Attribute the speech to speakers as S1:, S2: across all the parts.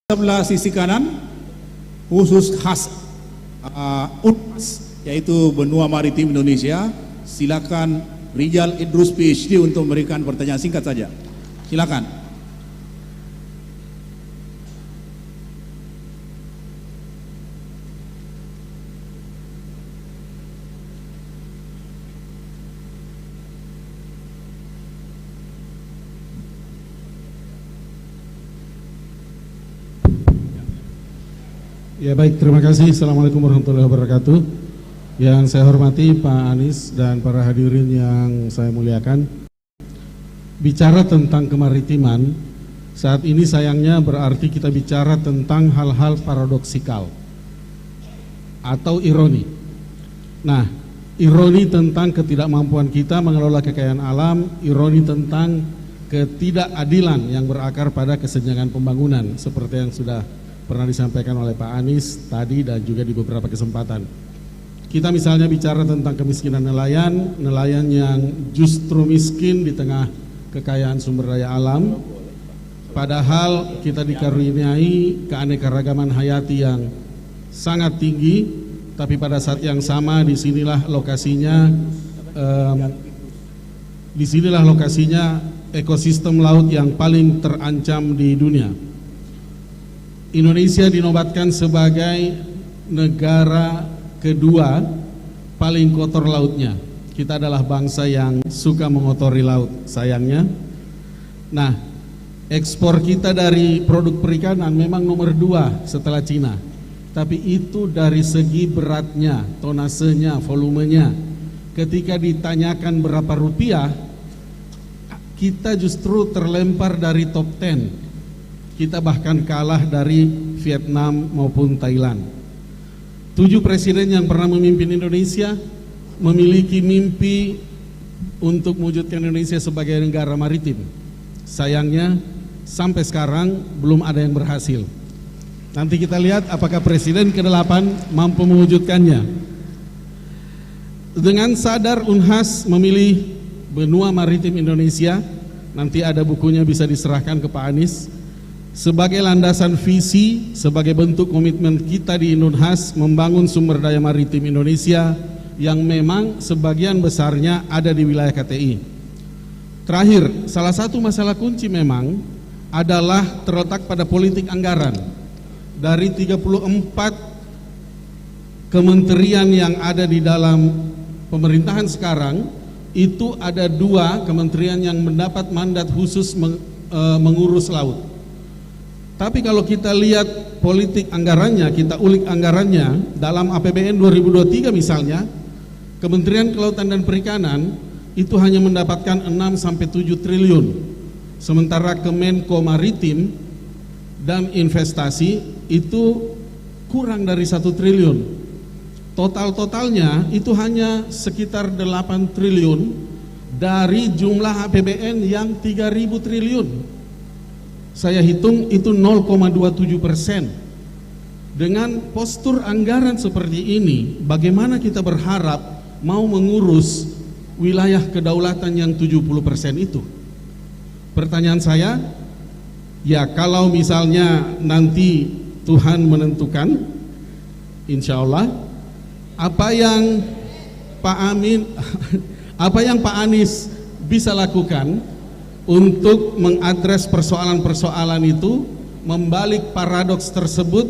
S1: Sebelah sisi kanan khusus khas UNHAS, yaitu Benua Maritim Indonesia. Silakan Rijal Idrus PhD untuk memberikan pertanyaan singkat saja. Silakan.
S2: Ya baik, terima kasih. Assalamualaikum warahmatullahi wabarakatuh. Yang saya hormati Pak Anies dan para hadirin yang saya muliakan. Bicara tentang kemaritiman, saat ini sayangnya berarti kita bicara tentang hal-hal paradoksikal atau ironi. Nah, ironi tentang ketidakmampuan kita mengelola kekayaan alam, ironi tentang ketidakadilan yang berakar pada kesenjangan pembangunan seperti yang sudah pernah disampaikan oleh Pak Anies tadi dan juga di beberapa kesempatan. Kita misalnya bicara tentang kemiskinan nelayan yang justru miskin di tengah kekayaan sumber daya alam, padahal kita dikaruniai keanekaragaman hayati yang sangat tinggi, tapi pada saat yang sama disinilah lokasinya ekosistem laut yang paling terancam di dunia. Indonesia dinobatkan sebagai negara kedua paling kotor lautnya. Kita adalah bangsa yang suka mengotori laut, sayangnya. Nah, ekspor kita dari produk perikanan memang nomor 2 setelah Cina. Tapi itu dari segi beratnya, tonasenya, volumenya. Ketika ditanyakan berapa rupiah, kita justru terlempar dari top 10. Kita bahkan kalah dari Vietnam maupun Thailand. 7 presiden yang pernah memimpin Indonesia memiliki mimpi untuk mewujudkan Indonesia sebagai negara maritim. Sayangnya sampai sekarang belum ada yang berhasil. Nanti kita lihat apakah presiden ke-8 mampu mewujudkannya. Dengan sadar UNHAS memilih benua maritim Indonesia, nanti ada bukunya bisa diserahkan ke Pak Anies, sebagai landasan visi, sebagai bentuk komitmen kita di UNHAS membangun sumber daya maritim Indonesia yang memang sebagian besarnya ada di wilayah KTI. Terakhir, salah satu masalah kunci memang adalah terletak pada politik anggaran. Dari 34 kementerian yang ada di dalam pemerintahan sekarang, itu ada 2 kementerian yang mendapat mandat khusus mengurus laut. Tapi kalau kita lihat politik anggarannya, kita ulik anggarannya dalam APBN 2023 misalnya, Kementerian Kelautan dan Perikanan itu hanya mendapatkan 6-7 triliun. Sementara Kemenko Maritim dan Investasi itu kurang dari 1 triliun. Totalnya itu hanya sekitar 8 triliun dari jumlah APBN yang 3.000 triliun. Saya hitung itu 0,27%. Dengan postur anggaran seperti ini, bagaimana kita berharap mau mengurus wilayah kedaulatan yang 70% itu? Pertanyaan saya, ya kalau misalnya nanti Tuhan menentukan, insya Allah, apa yang Pak Anies bisa lakukan untuk mengadres persoalan-persoalan itu, membalik paradoks tersebut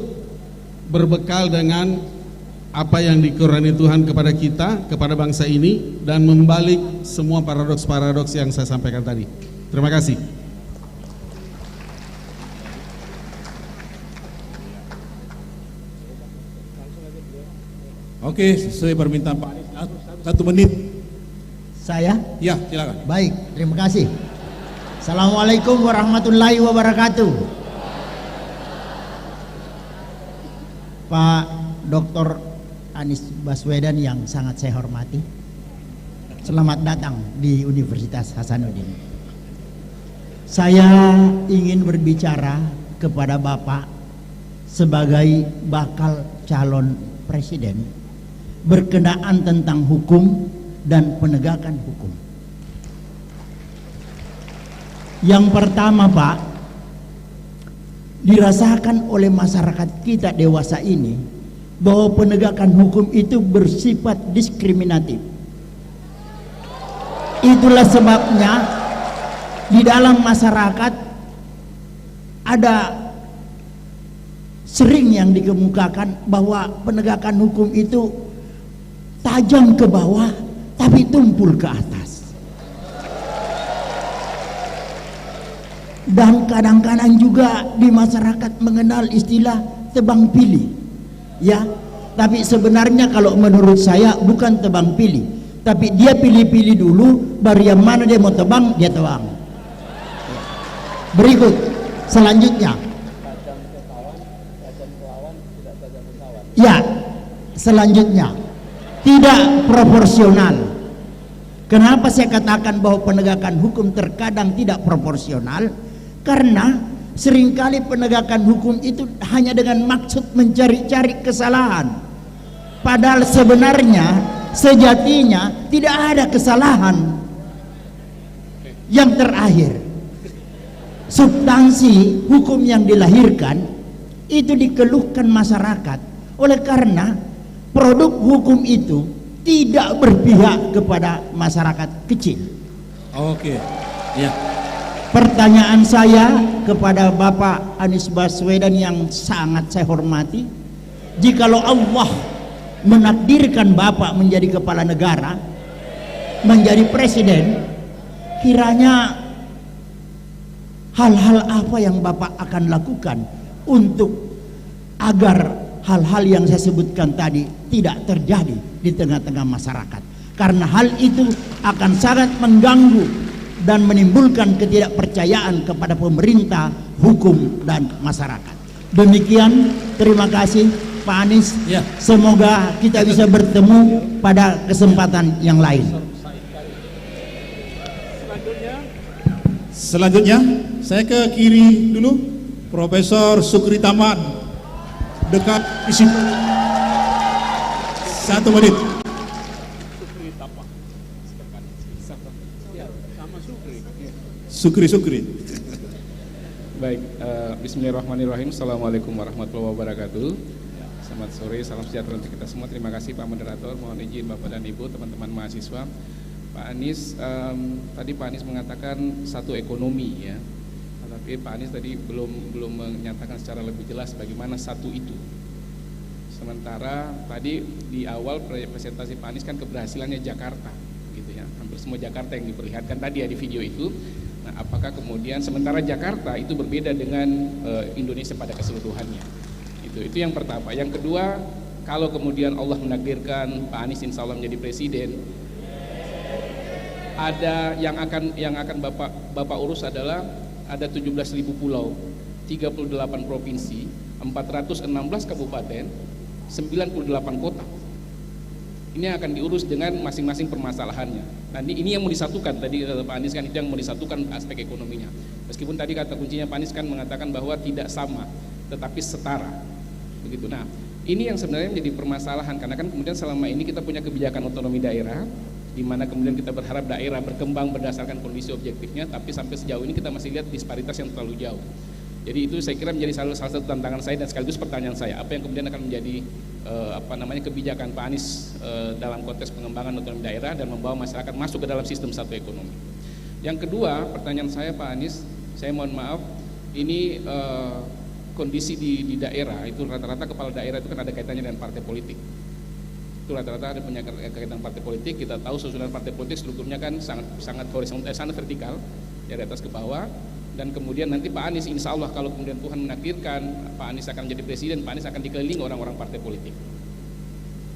S2: berbekal dengan apa yang dikurani Tuhan kepada kita, kepada bangsa ini, dan membalik semua paradoks-paradoks yang saya sampaikan tadi. Terima kasih.
S1: Oke, sesuai permintaan Pak Anies, 1 menit.
S3: Saya?
S1: Ya, silakan.
S3: Baik, terima kasih. Assalamualaikum warahmatullahi wabarakatuh. Pak Dr. Anies Baswedan yang sangat saya hormati, selamat datang di Universitas Hasanuddin. Saya ingin berbicara kepada Bapak sebagai bakal calon presiden berkenaan tentang hukum dan penegakan hukum. Yang pertama, Pak, dirasakan oleh masyarakat kita dewasa ini bahwa penegakan hukum itu bersifat diskriminatif. Itulah sebabnya di dalam masyarakat ada sering yang dikemukakan bahwa penegakan hukum itu tajam ke bawah tapi tumpul ke atas. Dan kadang-kadang juga di masyarakat mengenal istilah tebang pilih, ya. Tapi sebenarnya kalau menurut saya bukan tebang pilih, tapi dia pilih-pilih dulu, baru yang mana dia mau tebang, dia tebang. Berikut selanjutnya. Ya, selanjutnya tidak proporsional. Kenapa saya katakan bahwa penegakan hukum terkadang tidak proporsional? Karena seringkali penegakan hukum itu hanya dengan maksud mencari-cari kesalahan, padahal sebenarnya sejatinya tidak ada kesalahan. Yang terakhir, substansi hukum yang dilahirkan itu dikeluhkan masyarakat oleh karena produk hukum itu tidak berpihak kepada masyarakat kecil.
S1: Oke, ya.
S3: Pertanyaan saya kepada Bapak Anies Baswedan yang sangat saya hormati, jikalau Allah menakdirkan Bapak menjadi kepala negara, menjadi presiden, kiranya hal-hal apa yang Bapak akan lakukan untuk agar hal-hal yang saya sebutkan tadi tidak terjadi di tengah-tengah masyarakat? Karena hal itu akan sangat mengganggu dan menimbulkan ketidakpercayaan kepada pemerintah, hukum, dan masyarakat. Demikian, terima kasih Pak Anies.
S1: Ya.
S3: Semoga kita bisa bertemu pada kesempatan yang lain.
S1: Selanjutnya, saya ke kiri dulu, Profesor Sukri Taman, dekat isi 1 menit. Sukri.
S4: Baik, bismillahirrahmanirrahim. Assalamualaikum warahmatullahi wabarakatuh. Selamat sore, salam sejahtera untuk kita semua. Terima kasih Pak Moderator. Mohon izin Bapak dan Ibu, teman-teman mahasiswa. Pak Anies, tadi Pak Anies mengatakan satu ekonomi, ya. Tapi Pak Anies tadi belum menyatakan secara lebih jelas bagaimana satu itu. Sementara tadi di awal presentasi Pak Anies kan keberhasilannya Jakarta, gitu ya. Hampir semua Jakarta yang diperlihatkan tadi ya di video itu. Nah, apakah kemudian sementara Jakarta itu berbeda dengan Indonesia pada keseluruhannya? Itu yang pertama. Yang kedua, kalau kemudian Allah menakdirkan Pak Anies insya Allah menjadi presiden, ada yang akan Bapak urus adalah ada 17.000 pulau, 38 provinsi, 416 kabupaten, 98 kota. Ini akan diurus dengan masing-masing permasalahannya. Nah, ini yang mau disatukan tadi Pak Anies kan, itu yang mau disatukan aspek ekonominya. Meskipun tadi kata kuncinya Pak Anies kan mengatakan bahwa tidak sama, tetapi setara. Begitu. Nah, ini yang sebenarnya menjadi permasalahan karena kan kemudian selama ini kita punya kebijakan otonomi daerah, di mana kemudian kita berharap daerah berkembang berdasarkan kondisi objektifnya, tapi sampai sejauh ini kita masih lihat disparitas yang terlalu jauh. Jadi itu saya kira menjadi salah satu tantangan saya dan sekaligus pertanyaan saya, apa yang kemudian akan menjadi kebijakan Pak Anies dalam konteks pengembangan otonomi daerah dan membawa masyarakat masuk ke dalam sistem satu ekonomi. Yang kedua, pertanyaan saya Pak Anies, saya mohon maaf, ini kondisi di daerah itu rata-rata kepala daerah itu kan ada kaitannya dengan partai politik. Itu rata-rata ada punya kaitan partai politik. Kita tahu susunan partai politik strukturnya kan sangat horizontal, sangat vertikal dari atas ke bawah. Dan kemudian nanti Pak Anies insya Allah kalau kemudian Tuhan menakdirkan Pak Anies akan menjadi presiden, Pak Anies akan dikelilingi orang-orang partai politik,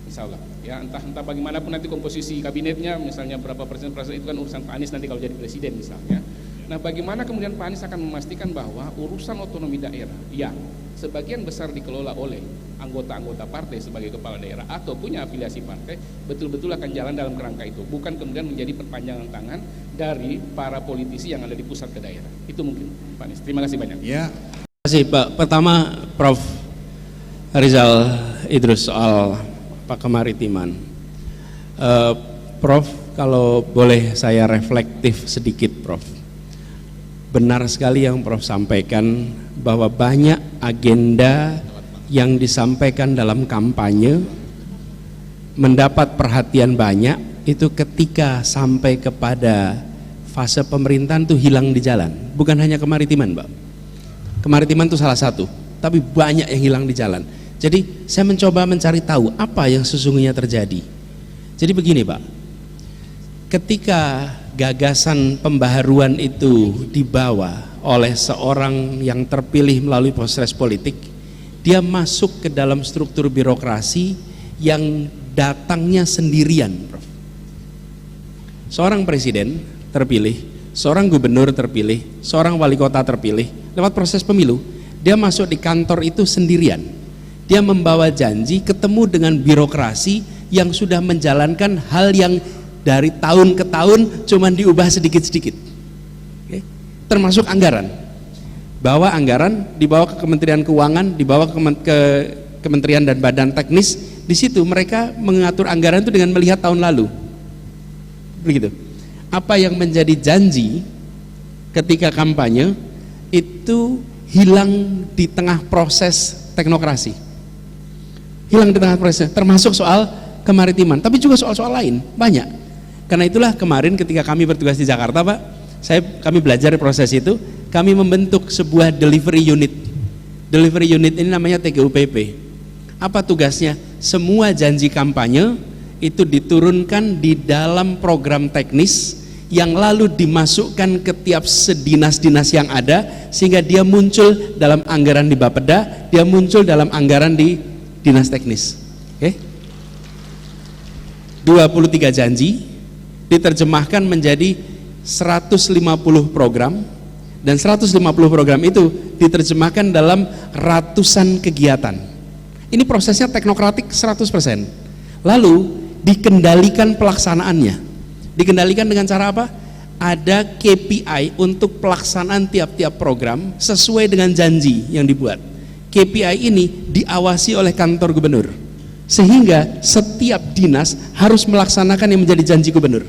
S4: insya Allah ya, entah bagaimanapun nanti komposisi kabinetnya, misalnya berapa persen itu kan urusan Pak Anies nanti kalau jadi presiden misalnya. Nah, bagaimana kemudian Pak Anies akan memastikan bahwa urusan otonomi daerah yang sebagian besar dikelola oleh anggota-anggota partai sebagai kepala daerah atau punya afiliasi partai betul-betul akan jalan dalam kerangka itu, bukan kemudian menjadi perpanjangan tangan dari para politisi yang ada di pusat ke daerah. Itu mungkin Pak Anies. Terima kasih banyak.
S1: Ya.
S5: Terima kasih Pak. Pertama Prof. Rizal Idrus soal Pak Kemaritiman. Prof, kalau boleh saya reflektif sedikit Prof. benar sekali yang Prof sampaikan bahwa banyak agenda yang disampaikan dalam kampanye mendapat perhatian banyak, itu ketika sampai kepada fase pemerintahan itu hilang di jalan. Bukan hanya kemaritiman, Mbak. Kemaritiman itu salah satu, tapi banyak yang hilang di jalan. Jadi saya mencoba mencari tahu apa yang sesungguhnya terjadi. Jadi begini, Pak, ketika gagasan pembaharuan itu dibawa oleh seorang yang terpilih melalui proses politik, dia masuk ke dalam struktur birokrasi yang datangnya sendirian, Prof. Seorang presiden terpilih, seorang gubernur terpilih, seorang wali kota terpilih lewat proses pemilu, dia masuk di kantor itu sendirian. Dia membawa janji, ketemu dengan birokrasi yang sudah menjalankan hal yang dari tahun ke tahun cuman diubah sedikit-sedikit. Oke? Termasuk anggaran. Bawa anggaran, dibawa ke Kementerian Keuangan, dibawa ke Kementerian dan Badan Teknis. Di situ mereka mengatur anggaran itu dengan melihat tahun lalu. Begitu. Apa yang menjadi janji ketika kampanye itu hilang di tengah proses teknokrasi. Hilang di tengah proses, termasuk soal kemaritiman, tapi juga soal-soal lain, banyak. Karena itulah kemarin ketika kami bertugas di Jakarta, Pak, kami belajar proses itu, kami membentuk sebuah delivery unit. Delivery unit ini namanya TGUPP. Apa tugasnya? Semua janji kampanye itu diturunkan di dalam program teknis yang lalu dimasukkan ke tiap sedinas-dinas yang ada, sehingga dia muncul dalam anggaran di Bapeda, dia muncul dalam anggaran di dinas teknis. Oke? 23 janji diterjemahkan menjadi 150 program, dan 150 program itu diterjemahkan dalam ratusan kegiatan. Ini prosesnya teknokratik 100%. Lalu dikendalikan pelaksanaannya. Dikendalikan dengan cara apa? Ada KPI untuk pelaksanaan tiap-tiap program sesuai dengan janji yang dibuat. KPI ini diawasi oleh kantor gubernur, sehingga setiap dinas harus melaksanakan yang menjadi janji gubernur.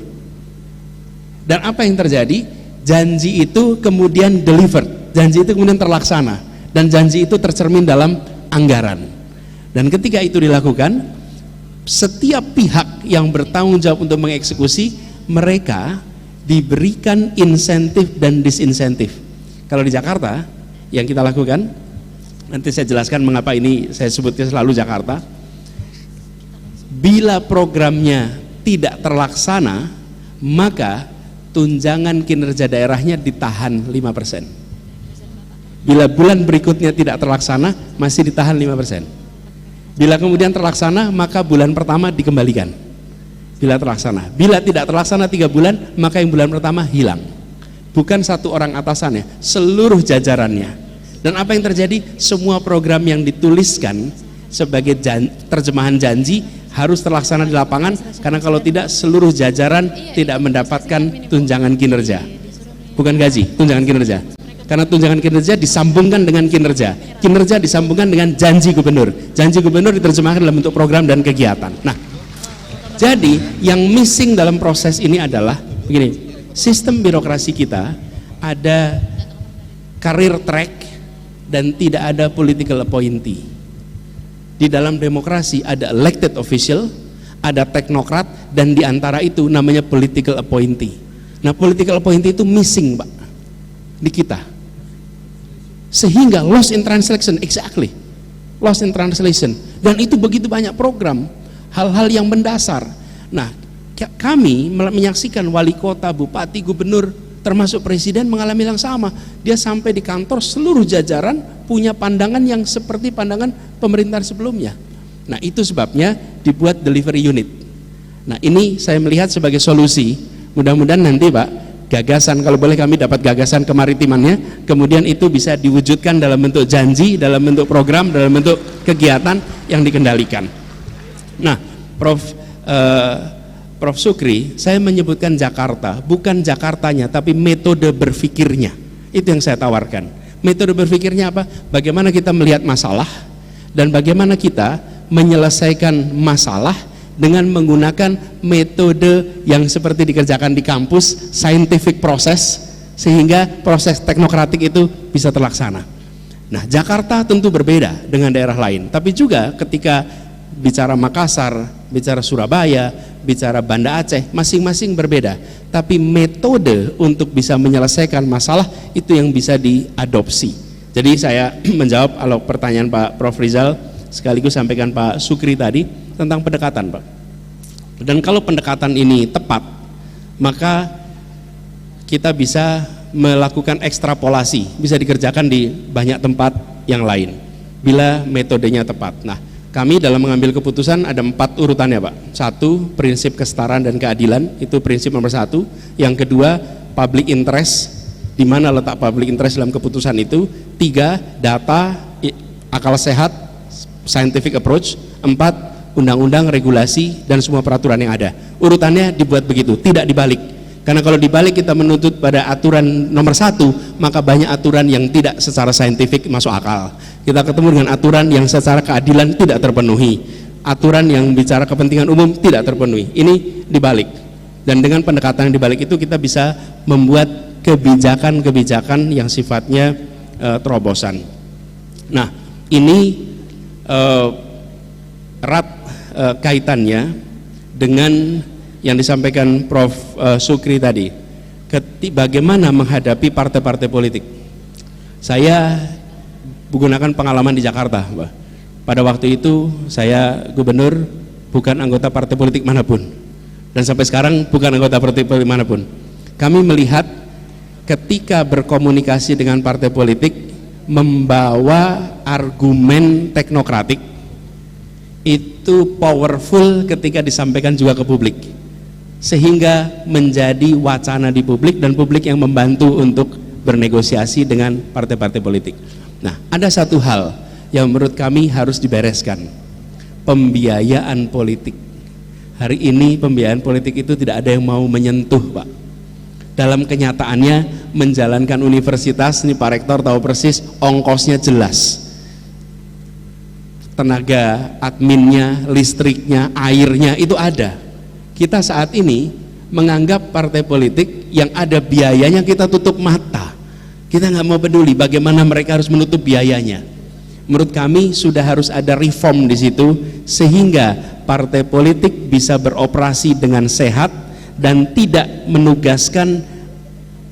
S5: Dan apa yang terjadi? Janji itu kemudian delivered, janji itu kemudian terlaksana, dan janji itu tercermin dalam anggaran. Dan ketika itu dilakukan, setiap pihak yang bertanggung jawab untuk mengeksekusi, mereka diberikan insentif dan disinsentif. Kalau di Jakarta yang kita lakukan, nanti saya jelaskan mengapa ini saya sebutnya selalu Jakarta. Bila programnya tidak terlaksana, maka tunjangan kinerja daerahnya ditahan 5%. Bila bulan berikutnya tidak terlaksana, masih ditahan 5%. Bila kemudian terlaksana, maka bulan pertama dikembalikan. Bila terlaksana, bila tidak terlaksana 3 bulan, maka yang bulan pertama hilang. Bukan satu orang atasannya, seluruh jajarannya. Dan apa yang terjadi? Semua program yang dituliskan sebagai terjemahan janji harus terlaksana di lapangan, karena kalau tidak seluruh jajaran tidak mendapatkan tunjangan kinerja. Bukan gaji, tunjangan kinerja. Karena tunjangan kinerja disambungkan dengan kinerja. Kinerja disambungkan dengan janji gubernur. Janji gubernur diterjemahkan dalam bentuk program dan kegiatan. Nah, jadi yang missing dalam proses ini adalah begini. Sistem birokrasi kita ada career track dan tidak ada political appointee. Di dalam demokrasi ada elected official, ada teknokrat, dan di antara itu namanya political appointee. Nah, political appointee itu missing, Pak, di kita. Sehingga lost in translation, exactly. Lost in translation. Dan itu begitu banyak program, hal-hal yang mendasar. Nah, kami menyaksikan wali kota, bupati, gubernur, termasuk presiden mengalami yang sama. Dia sampai di kantor, seluruh jajaran punya pandangan yang seperti pandangan pemerintahan sebelumnya. Nah, itu sebabnya dibuat delivery unit. Nah, ini saya melihat sebagai solusi. Mudah-mudahan nanti, Pak, gagasan, kalau boleh kami dapat gagasan kemaritimannya, kemudian itu bisa diwujudkan dalam bentuk janji, dalam bentuk program, dalam bentuk kegiatan yang dikendalikan. Nah, Prof Sukri, saya menyebutkan Jakarta, bukan Jakartanya, tapi metode berpikirnya. Itu yang saya tawarkan. Metode berpikirnya apa? Bagaimana kita melihat masalah dan bagaimana kita menyelesaikan masalah dengan menggunakan metode yang seperti dikerjakan di kampus, scientific process, sehingga proses teknokratik itu bisa terlaksana. Nah, Jakarta tentu berbeda dengan daerah lain, tapi juga ketika bicara Makassar, bicara Surabaya, bicara Banda Aceh, masing-masing berbeda, tapi metode untuk bisa menyelesaikan masalah itu yang bisa diadopsi. Jadi saya menjawab kalau pertanyaan Pak Prof. Rizal, sekaligus sampaikan Pak Sukri tadi tentang pendekatan, Pak. Dan kalau pendekatan ini tepat, maka kita bisa melakukan ekstrapolasi, bisa dikerjakan di banyak tempat yang lain bila metodenya tepat. Nah, kami dalam mengambil keputusan ada 4 urutannya, Pak. 1, prinsip kesetaraan dan keadilan, itu prinsip nomor 1. Yang kedua, public interest, di mana letak public interest dalam keputusan itu. 3, data, akal sehat, scientific approach. 4, undang-undang, regulasi, dan semua peraturan yang ada. Urutannya dibuat begitu, tidak dibalik. Karena kalau dibalik kita menuntut pada aturan nomor 1, maka banyak aturan yang tidak secara saintifik masuk akal. Kita ketemu dengan aturan yang secara keadilan tidak terpenuhi, aturan yang bicara kepentingan umum tidak terpenuhi. Ini dibalik, dan dengan pendekatan yang dibalik itu kita bisa membuat kebijakan-kebijakan yang sifatnya terobosan. Nah, ini erat kaitannya dengan yang disampaikan Prof. Sukri tadi, bagaimana menghadapi partai-partai politik. Saya menggunakan pengalaman di Jakarta, Pak. Pada waktu itu saya gubernur, bukan anggota partai politik manapun, dan sampai sekarang bukan anggota partai politik manapun. Kami melihat ketika berkomunikasi dengan partai politik, membawa argumen teknokratik itu powerful ketika disampaikan juga ke publik, sehingga menjadi wacana di publik dan publik yang membantu untuk bernegosiasi dengan partai-partai politik. Nah, ada satu hal yang menurut kami harus dibereskan, pembiayaan politik. Hari ini pembiayaan politik itu tidak ada yang mau menyentuh, Pak. Dalam kenyataannya menjalankan universitas, ini Pak Rektor tahu persis, ongkosnya jelas, tenaga adminnya, listriknya, airnya itu ada. Kita saat ini menganggap partai politik yang ada biayanya kita tutup mata, kita nggak mau peduli bagaimana mereka harus menutup biayanya. Menurut kami sudah harus ada reform di situ, sehingga partai politik bisa beroperasi dengan sehat dan tidak menugaskan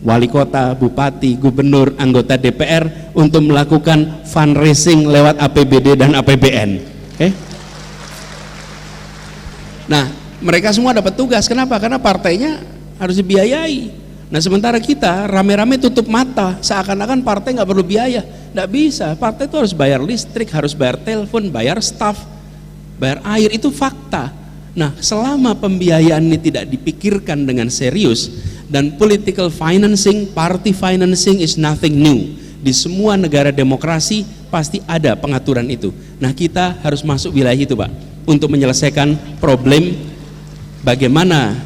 S5: wali kota, bupati, gubernur, anggota DPR untuk melakukan fundraising lewat APBD dan APBN. Nah, mereka semua dapat tugas. Kenapa? Karena partainya harus dibiayai. Nah, sementara kita rame-rame tutup mata, seakan-akan partai nggak perlu biaya. Nggak bisa. Partai itu harus bayar listrik, harus bayar telepon, bayar staff, bayar air. Itu fakta. Nah, selama pembiayaan ini tidak dipikirkan dengan serius, dan political financing, party financing is nothing new. Di semua negara demokrasi pasti ada pengaturan itu. Nah, kita harus masuk wilayah itu, Pak, untuk menyelesaikan problem bagaimana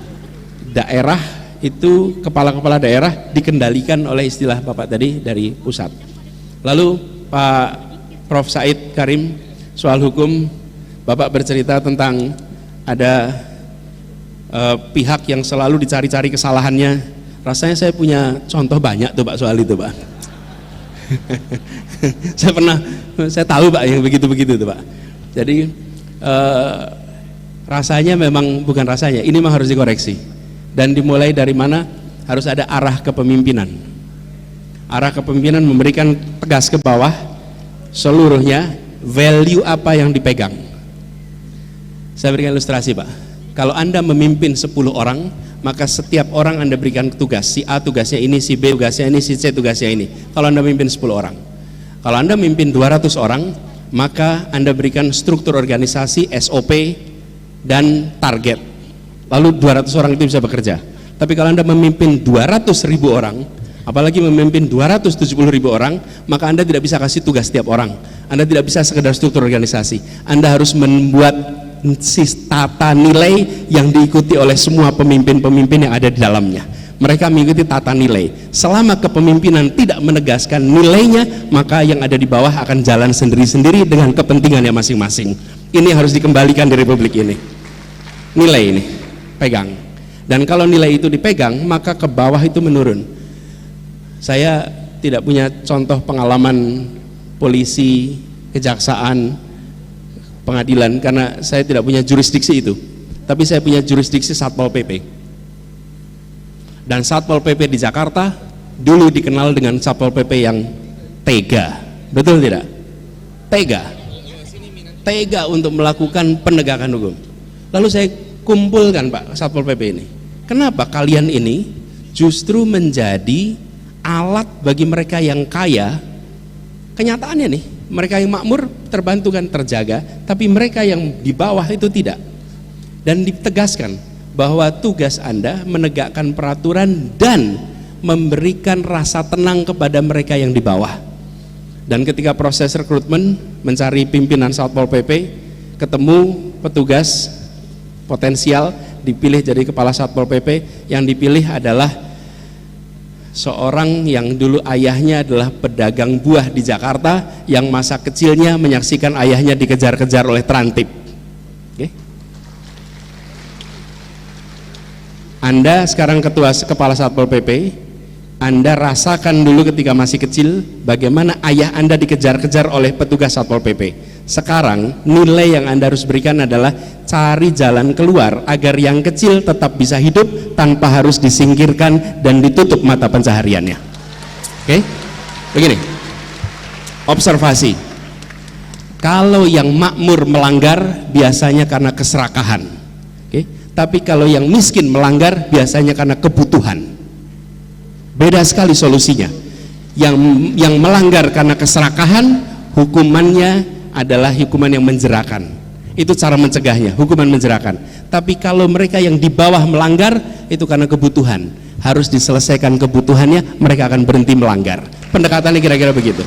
S5: daerah itu, kepala-kepala daerah dikendalikan oleh istilah Bapak tadi dari pusat. Lalu Pak Prof. Said Karim, soal hukum, Bapak bercerita tentang ada pihak yang selalu dicari-cari kesalahannya. Rasanya saya punya contoh banyak tuh, Pak, soal itu, Pak. saya tahu, Pak, yang begitu-begitu tuh, Pak. Jadi rasanya memang bukan rasanya, ini memang harus dikoreksi. Dan dimulai dari mana? Harus ada arah kepemimpinan. Arah kepemimpinan memberikan tegas ke bawah seluruhnya, value apa yang dipegang. Saya berikan ilustrasi, Pak. Kalau Anda memimpin 10 orang, maka setiap orang Anda berikan tugas. Si A tugasnya ini, si B tugasnya ini, si C tugasnya ini. Kalau Anda memimpin 10 orang. Kalau Anda memimpin 200 orang, maka Anda berikan struktur organisasi, SOP, dan target. Lalu 200 orang itu bisa bekerja. Tapi kalau Anda memimpin 200.000 orang, apalagi memimpin 270.000 orang, maka Anda tidak bisa kasih tugas setiap orang. Anda tidak bisa sekedar struktur organisasi. Anda harus membuat tata nilai yang diikuti oleh semua pemimpin-pemimpin yang ada di dalamnya. Mereka mengikuti tata nilai. Selama kepemimpinan tidak menegaskan nilainya, maka yang ada di bawah akan jalan sendiri-sendiri dengan kepentingannya masing-masing. Ini harus dikembalikan di Republik ini. Nilai ini pegang. Dan kalau nilai itu dipegang, maka ke bawah itu menurun. Saya tidak punya contoh pengalaman polisi, kejaksaan, pengadilan, karena saya tidak punya jurisdiksi itu. Tapi saya punya jurisdiksi Satpol PP. Dan Satpol PP di Jakarta dulu dikenal dengan Satpol PP yang tega. Betul tidak? Tega untuk melakukan penegakan hukum. Lalu saya kumpulkan Pak Satpol PP ini. Kenapa kalian ini justru menjadi alat bagi mereka yang kaya? Kenyataannya nih, mereka yang makmur terbantukan, terjaga, tapi mereka yang di bawah itu tidak. Dan ditegaskan bahwa tugas Anda menegakkan peraturan dan memberikan rasa tenang kepada mereka yang di bawah. Dan ketika proses rekrutmen mencari pimpinan Satpol PP, ketemu petugas potensial, dipilih jadi kepala Satpol PP, yang dipilih adalah seorang yang dulu ayahnya adalah pedagang buah di Jakarta, yang masa kecilnya menyaksikan ayahnya dikejar-kejar oleh terantip. Oke. Anda sekarang kepala Satpol PP, Anda rasakan dulu ketika masih kecil bagaimana ayah Anda dikejar-kejar oleh petugas Satpol PP. Sekarang nilai yang Anda harus berikan adalah cari jalan keluar agar yang kecil tetap bisa hidup tanpa harus disingkirkan dan ditutup mata pencahariannya. Oke? Begini, observasi, kalau yang makmur melanggar biasanya karena keserakahan. Oke? Tapi kalau yang miskin melanggar biasanya karena kebutuhan. Beda sekali solusinya. Yang melanggar karena keserakahan, hukumannya adalah hukuman yang menjerakan. Itu cara mencegahnya, hukuman menjerakan. Tapi kalau mereka yang di bawah melanggar, itu karena kebutuhan. Harus diselesaikan kebutuhannya, mereka akan berhenti melanggar. Pendekatannya kira-kira begitu.